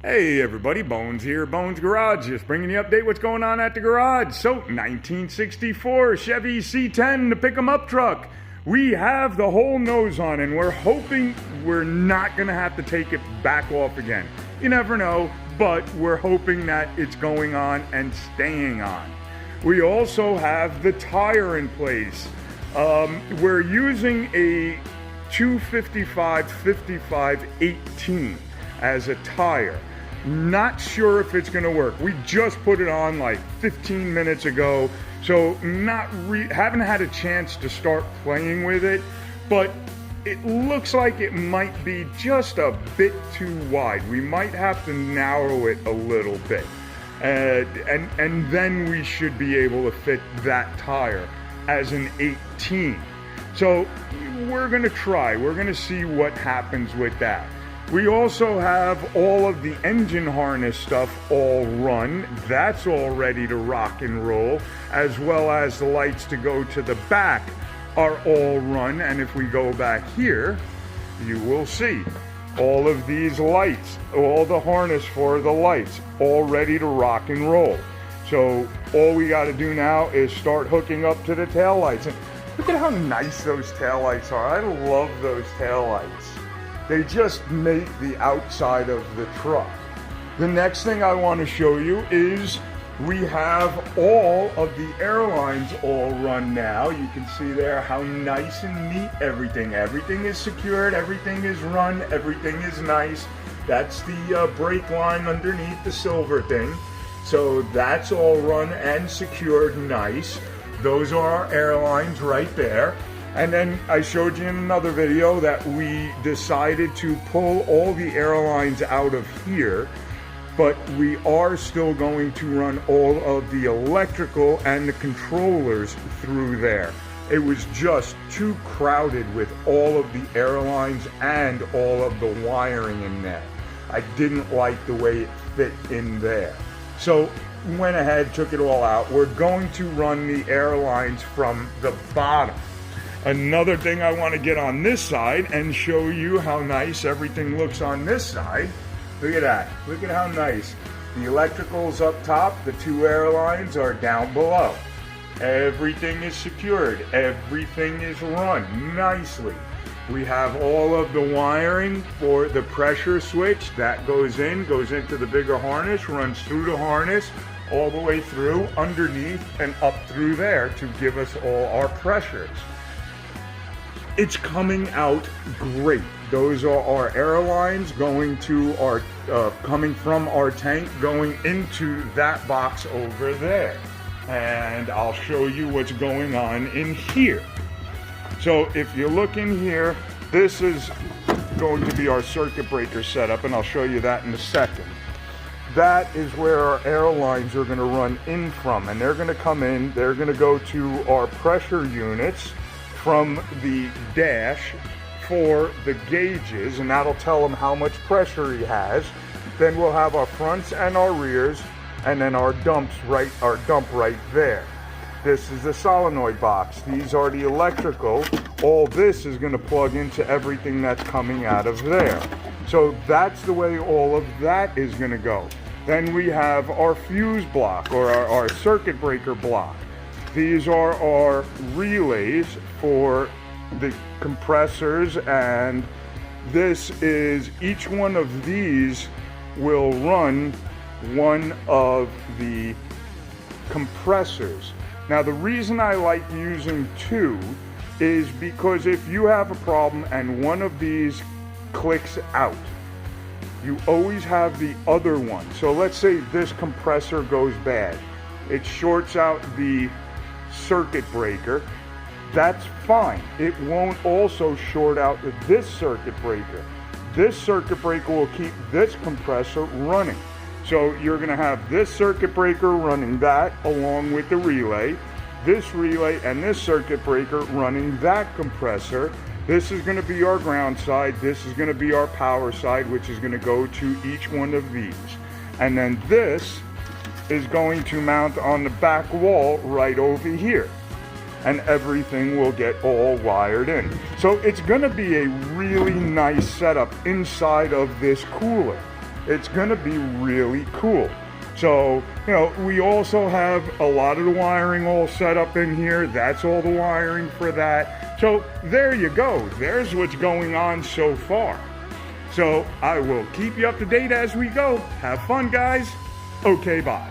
Hey everybody, Bones here, Bones Garage, just bringing you update what's going on at the garage. So, 1964 Chevy C10, the pick 'em up truck. We have the whole nose on and we're hoping we're not gonna have to take it back off again. You never know, but we're hoping that it's going on and staying on. We also have the tire in place. We're using a 255/55/18 as a tire. Not sure if it's gonna work. We just put it on like 15 minutes ago, so haven't had a chance to start playing with it, but it looks like it might be just a bit too wide. We might have to narrow it a little bit, and then we should be able to fit that tire as an 18. So we're gonna try. We're gonna see what happens with that. We also have all of the engine harness stuff all run. That's all ready to rock and roll, as well as the lights to go to the back are all run. And if we go back here, you will see all of these lights, all the harness for the lights, all ready to rock and roll. So all we got to do now is start hooking up to the taillights. And look at how nice those taillights are. I love those taillights. They just make the outside of the truck. The next thing I want to show you is we have all of the airlines all run now. You can see there how nice and neat everything is secured, everything is run, everything is nice. That's the brake line underneath the silver thing. So that's all run and secured nice. Those are our airlines right there. And then I showed you in another video that we decided to pull all the airlines out of here, but we are still going to run all of the electrical and the controllers through there. It was just too crowded with all of the airlines and all of the wiring in there. I didn't like the way it fit in there. So went ahead, took it all out. We're going to run the airlines from the bottom. Another thing I want to get on this side and show you how nice everything looks on this side. Look at that. Look at how nice. The electrical's up top. The two airlines are down below. Everything is secured. Everything is run nicely. We have all of the wiring for the pressure switch. That goes into the bigger harness, runs through the harness, all the way through, underneath, and up through there to give us all our pressures. It's coming out great. Those are our airlines going to our, coming from our tank, going into that box over there. And I'll show you what's going on in here. So if you look in here, this is going to be our circuit breaker setup, and I'll show you that in a second. That is where our airlines are going to run in from, and they're going to come in, they're going to go to our pressure units from the dash for the gauges, and that'll tell him how much pressure he has. Then we'll have our fronts and our rears, and then our dump right there. This is the solenoid box. These are the electrical. All this is going to plug into everything that's coming out of there. So that's the way all of that is going to go. Then we have our fuse block, or our circuit breaker block. These are our relays for the compressors, and this is, each one of these will run one of the compressors. Now the reason I like using two is because if you have a problem and one of these clicks out, you always have the other one. So let's say this compressor goes bad. It shorts out the circuit breaker. That's fine. It won't also short out this circuit breaker. This circuit breaker will keep this compressor running. So you're going to have this circuit breaker running that along with the relay, this relay and this circuit breaker running that compressor. This is going to be our ground side. This is going to be our power side, which is going to go to each one of these. And then this is going to mount on the back wall right over here. And everything will get all wired in. So it's going to be a really nice setup inside of this cooler. It's gonna be really cool. So, you know, we also have a lot of the wiring all set up in here. That's all the wiring for that. So there you go. There's what's going on so far. So I will keep you up to date as we go. Have fun, guys. Okay, bye.